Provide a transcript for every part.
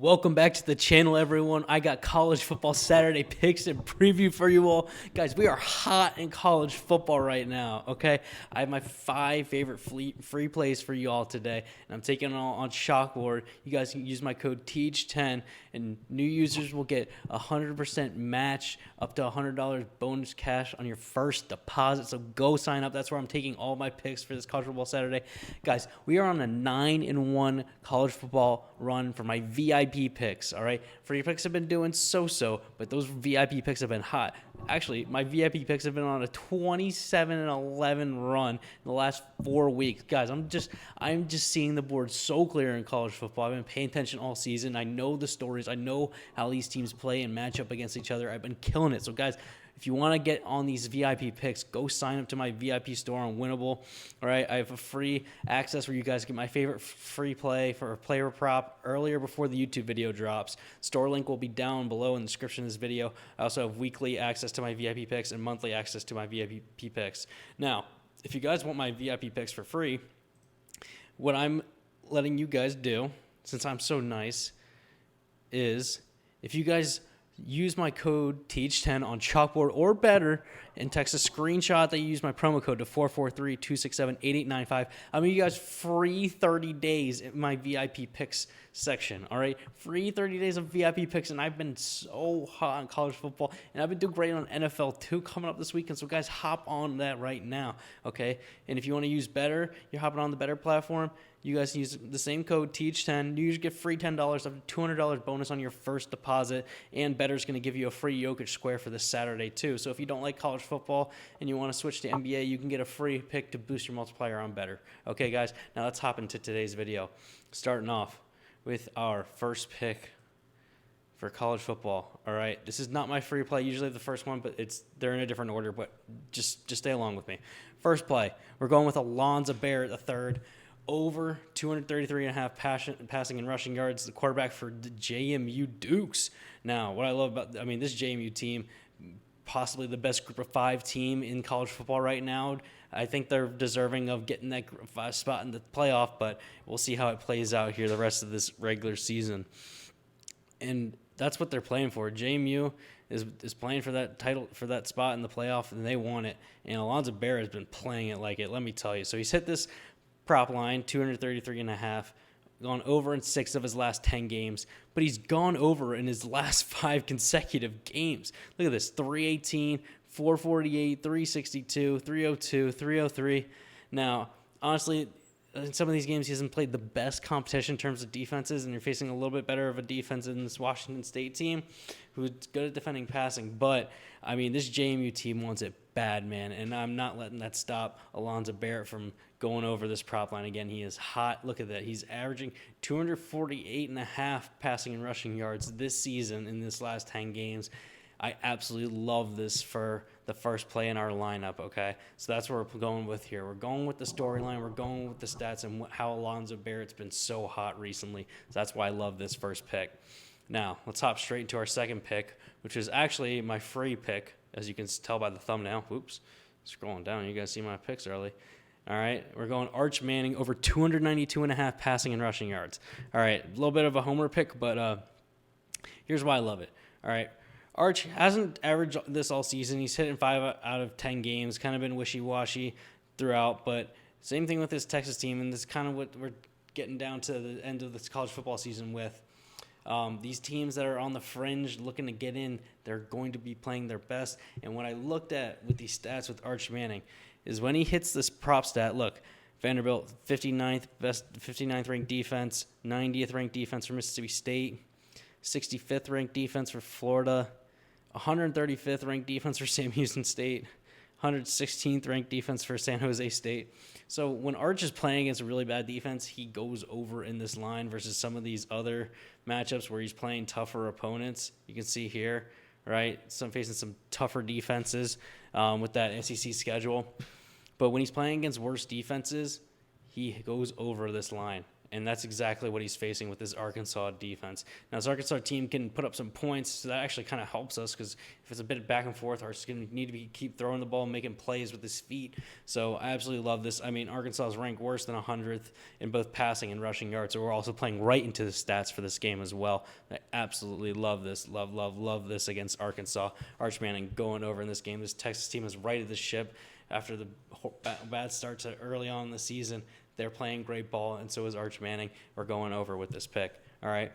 Welcome back to the channel, everyone. I got college football Saturday picks and preview for you all. Guys, we are hot in college football right now, okay? I have my 5 favorite free plays for you all today, and I'm taking it all on Chalkboard. You guys can use my code TEACH10, and new users will get 100% match up to $100 bonus cash on your first deposit. So go sign up. That's where I'm taking all my picks for this college football Saturday. Guys, we are on a 9-1 college football run for my VIP picks, all right? Free picks have been doing so-so, but those VIP picks have been hot. Actually, my VIP picks have been on a 27-11 run in the last 4 weeks. Guys, I'm just seeing the board so clear in college football. I've been paying attention all season. I know the stories. I know how these teams play and match up against each other. I've been killing it. So, guys, if you want to get on these VIP picks, go sign up to my VIP store on Winible. All right, I have a free access where you guys get my favorite free play for a player prop earlier before the YouTube video drops. Store link will be down below in the description of this video. I also have weekly access to my VIP picks and monthly access to my VIP picks. Now, if you guys want my VIP picks for free, what I'm letting you guys do, since I'm so nice, is if you guys use my code TEACH10 on Chalkboard or Betr and text a screenshot that you use my promo code to 443-267-8895. I'm giving you guys free 30 days in my VIP picks section, all right? Free 30 days of VIP picks, and I've been so hot on college football, and I've been doing great on NFL too coming up this weekend, so guys, hop on that right now, okay? And if you want to use Betr, you're hopping on the Betr platform. You guys use the same code TEACH10. You usually get free $10 up to $200 bonus on your first deposit, and Better's going to give you a free Jokic square for this Saturday too. So if you don't like college football and you want to switch to NBA, you can get a free pick to boost your multiplier on Betr. Okay, guys, now let's hop into today's video. Starting off with our first pick for college football. All right, this is not my free play. Usually the first one, but they're in a different order. But just stay along with me. First play, we're going with Alonzo Barrett, the third. Over 233.5 passing and rushing yards, the quarterback for the JMU Dukes. Now, what I love about, this JMU team, possibly the best group of 5 team in college football right now. I think they're deserving of getting that group of 5 spot in the playoff, but we'll see how it plays out here the rest of this regular season. And that's what they're playing for. JMU is playing for that title, for that spot in the playoff, and they want it. And Alonzo Barrett has been playing it like it, let me tell you. So he's hit this prop line, 233.5, gone over in 6 of his last 10 games, but he's gone over in his last 5 consecutive games. Look at this, 318, 448, 362, 302, 303. Now, honestly, in some of these games, he hasn't played the best competition in terms of defenses, and you're facing a little bit better of a defense in this Washington State team who's good at defending passing. But, this JMU team wants it bad, man, and I'm not letting that stop Alonzo Barrett from going over this prop line again. He is hot. Look at that. He's averaging 248.5 passing and rushing yards this season in this last 10 games. I absolutely love this for the first play in our lineup, okay? So that's what we're going with here. We're going with the storyline. We're going with the stats and how Alonzo Barrett's been so hot recently. So that's why I love this first pick. Now, let's hop straight into our second pick, which is actually my free pick, as you can tell by the thumbnail. Oops, scrolling down. You guys see my picks early. All right, we're going Arch Manning over 292.5 passing and rushing yards. All right, a little bit of a homer pick, but here's why I love it. All right, Arch hasn't averaged this all season. He's hit in 5 out of 10 games, kind of been wishy-washy throughout, but same thing with this Texas team, and this is kind of what we're getting down to the end of this college football season with. These teams that are on the fringe looking to get in, they're going to be playing their best. And what I looked at with these stats with Arch Manning is when he hits this prop stat, look, Vanderbilt, 59th ranked defense, 90th ranked defense for Mississippi State, 65th ranked defense for Florida, 135th ranked defense for Sam Houston State, 116th ranked defense for San Jose State. So when Arch is playing against a really bad defense, he goes over in this line versus some of these other matchups where he's playing tougher opponents. You can see here, right, facing some tougher defenses with that SEC schedule. But when he's playing against worse defenses, he goes over this line. And that's exactly what he's facing with this Arkansas defense. Now, this Arkansas team can put up some points, so that actually kind of helps us because if it's a bit back and forth, Arkansas going to need to keep throwing the ball, making plays with his feet. So I absolutely love this. I mean, Arkansas is ranked worse than 100th in both passing and rushing yards, so we're also playing right into the stats for this game as well. I absolutely love this. Love this against Arkansas. Arch Manning going over in this game. This Texas team has righted the ship after the bad start to early on in the season. They're playing great ball, and so is Arch Manning. We're going over with this pick. All right.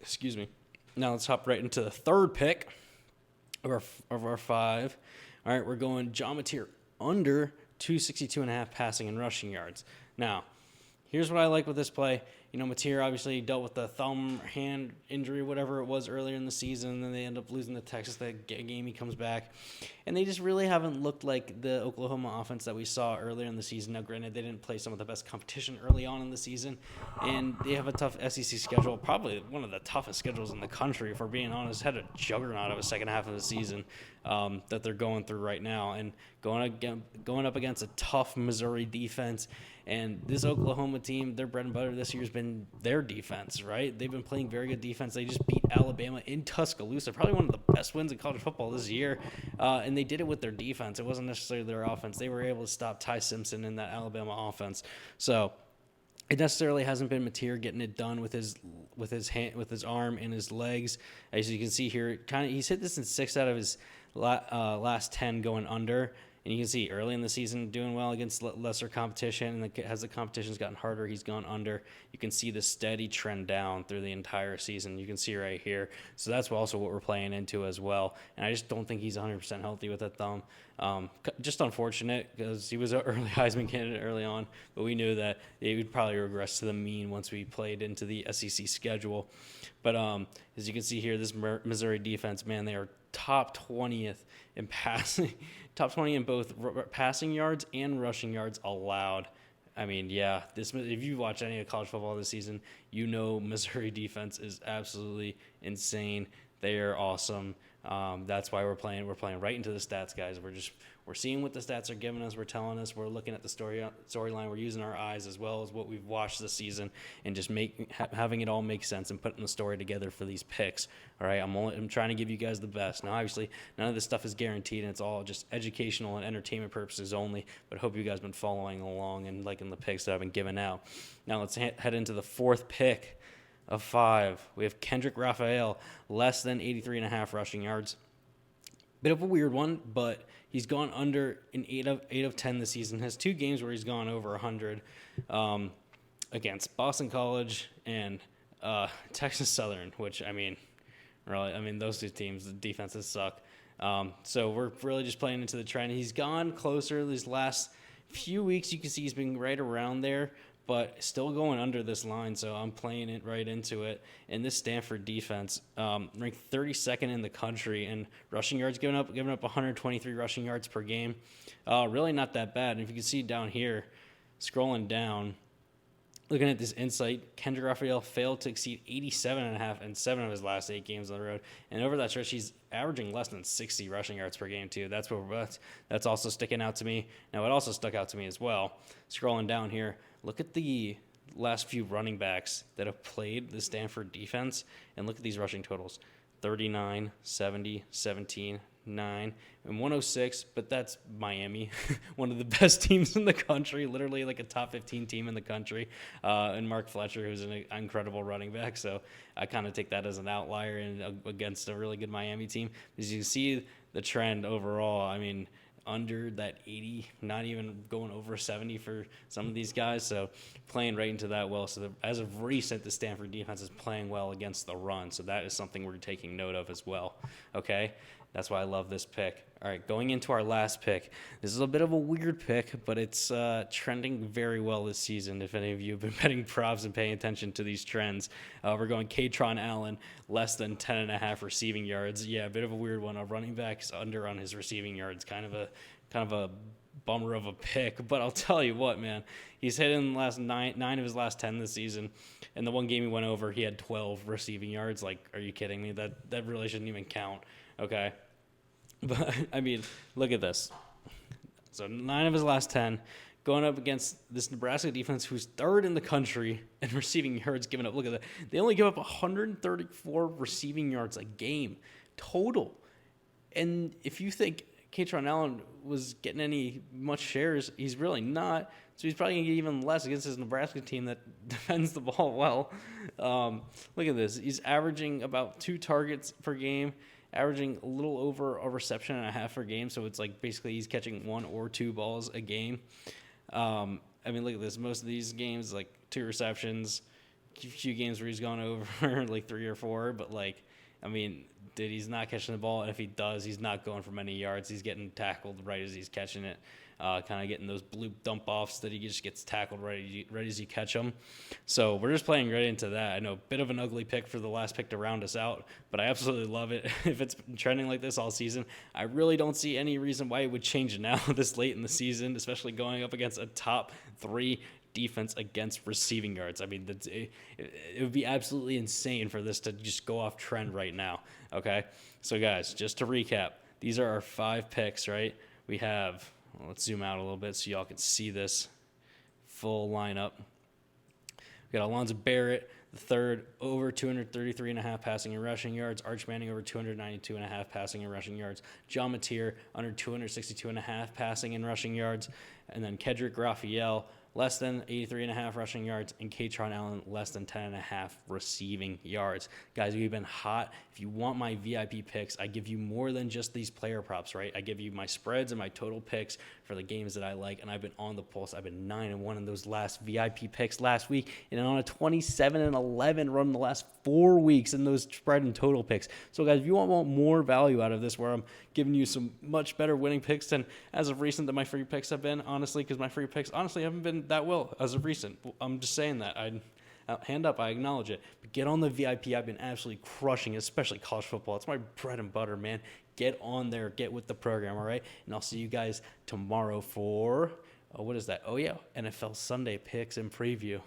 Excuse me. Now let's hop right into the third pick of our 5. All right, we're going John Mateer under 262.5 passing and rushing yards. Now, here's what I like with this play. You know, Mateer obviously dealt with the thumb, hand injury, whatever it was earlier in the season. And then they end up losing to Texas. That game he comes back. And they just really haven't looked like the Oklahoma offense that we saw earlier in the season. Now, granted, they didn't play some of the best competition early on in the season. And they have a tough SEC schedule, probably one of the toughest schedules in the country, if we're being honest. Had a juggernaut of a second half of the season that they're going through right now. And going up against a tough Missouri defense. And this Oklahoma team, their bread and butter this year has been their defense, right? They've been playing very good defense. They just beat Alabama in Tuscaloosa, probably one of the best wins in college football this year. And they did it with their defense. It wasn't necessarily their offense. They were able to stop Ty Simpson in that Alabama offense. So it necessarily hasn't been Mateer getting it done with his hand, with his arm and his legs. As you can see here, he's hit this in 6 out of his last 10 going under. And you can see early in the season doing well against lesser competition. And as the competition's gotten harder, he's gone under. You can see the steady trend down through the entire season. You can see right here. So that's also what we're playing into as well. And I just don't think he's 100% healthy with that thumb. Just unfortunate because he was an early Heisman candidate early on. But we knew that he would probably regress to the mean once we played into the SEC schedule. But as you can see here, this Missouri defense, man, they are top 20th in passing, top 20 in both passing yards and rushing yards allowed. I mean, yeah, if you watch any of college football this season, you know Missouri defense is absolutely insane. They are awesome. That's why we're playing right into the stats, guys. We're seeing what the stats are giving us. We're telling us. We're looking at the storyline. We're using our eyes as well as what we've watched this season, and just having it all make sense and putting the story together for these picks. All right, I'm trying to give you guys the best. Now, obviously, none of this stuff is guaranteed, and it's all just educational and entertainment purposes only. But I hope you guys have been following along and liking the picks that I've been giving out. Now let's head into the fourth pick of 5. We have Kendrick Raphael, less than 83.5 rushing yards. Bit of a weird one, but he's gone under in 8 of 10 this season. Has 2 games where he's gone over 100 against Boston College and Texas Southern, which, those 2 teams, the defenses suck. So we're really just playing into the trend. He's gone closer these last few weeks. You can see he's been right around there, but still going under this line, so I'm playing it right into it. And this Stanford defense, ranked 32nd in the country in rushing yards, giving up 123 rushing yards per game. Really not that bad. And if you can see down here, scrolling down, looking at this insight, Kendrick Raphael failed to exceed 87.5 in 7 of his last 8 games on the road. And over that stretch, he's averaging less than 60 rushing yards per game, too. That's also sticking out to me. Now, it also stuck out to me as well. Scrolling down here, look at the last few running backs that have played the Stanford defense, and look at these rushing totals. 39, 70, 17, 9, and 106, but that's Miami, one of the best teams in the country, literally like a top 15 team in the country, and Mark Fletcher, who's an incredible running back, so I kind of take that as an outlier and against a really good Miami team. As you can see the trend overall, I mean, under that 80, not even going over 70 for some of these guys, so playing right into that well. So as of recent, the Stanford defense is playing well against the run, so that is something we're taking note of as well, okay? That's why I love this pick. All right, going into our last pick. This is a bit of a weird pick, but it's trending very well this season. If any of you have been betting props and paying attention to these trends, we're going Katron Allen, less than 10.5 receiving yards. Yeah, a bit of a weird one. Our running back's under on his receiving yards. Kind of a bummer of a pick, but I'll tell you what, man. He's hit in the last nine of his last 10 this season, and the one game he went over, he had 12 receiving yards. Like, are you kidding me? That really shouldn't even count. Okay. But, I mean, look at this. So 9 of his last 10, going up against this Nebraska defense who's third in the country in receiving yards given up. Look at that. They only give up 134 receiving yards a game total. And if you think Katron Allen was getting any much shares, he's really not. So he's probably going to get even less against his Nebraska team that defends the ball well. Look at this. He's averaging about 2 targets per game, averaging a little over a reception and a half per game. So it's like basically he's catching 1 or 2 balls a game. I mean, look at this. Most of these games, like 2 receptions, a few games where he's gone over like 3 or 4. But, like, I mean, dude, he's not catching the ball. And if he does, he's not going for many yards. He's getting tackled right as he's catching it. Kind of getting those bloop dump offs that he just gets tackled right as you catch him. So we're just playing right into that. I know, a bit of an ugly pick for the last pick to round us out, but I absolutely love it. If it's been trending like this all season, I really don't see any reason why it would change now this late in the season, especially going up against a top 3 defense against receiving yards. I mean, it would be absolutely insane for this to just go off trend right now. Okay, so guys, just to recap, these are our 5 picks, right? We have, let's zoom out a little bit so y'all can see this full lineup. We got Alonzo Barrett, the third, over 233.5 passing and rushing yards. Arch Manning over 292.5 passing and rushing yards. John Mateer under 262.5 passing and rushing yards. And then Kedrick Raphael, less than 83.5 rushing yards, and Katron Allen, less than 10.5 receiving yards. Guys, we've been hot. If you want my VIP picks, I give you more than just these player props, right? I give you my spreads and my total picks for the games that I like, and I've been on the pulse. I've been 9-1 in those last VIP picks last week, and on a 27-11 run the last 4 weeks in those spread and total picks. So, guys, if you want more value out of this, where I'm giving you some much better winning picks than as of recent than my free picks have been, honestly, because my free picks honestly haven't been that well as of recent. I'm just saying that. Hand up, I acknowledge it. But get on the VIP. I've been absolutely crushing it, especially college football. It's my bread and butter, man. Get on there. Get with the program, all right? And I'll see you guys tomorrow for, what is that? Oh, yeah, NFL Sunday picks and preview.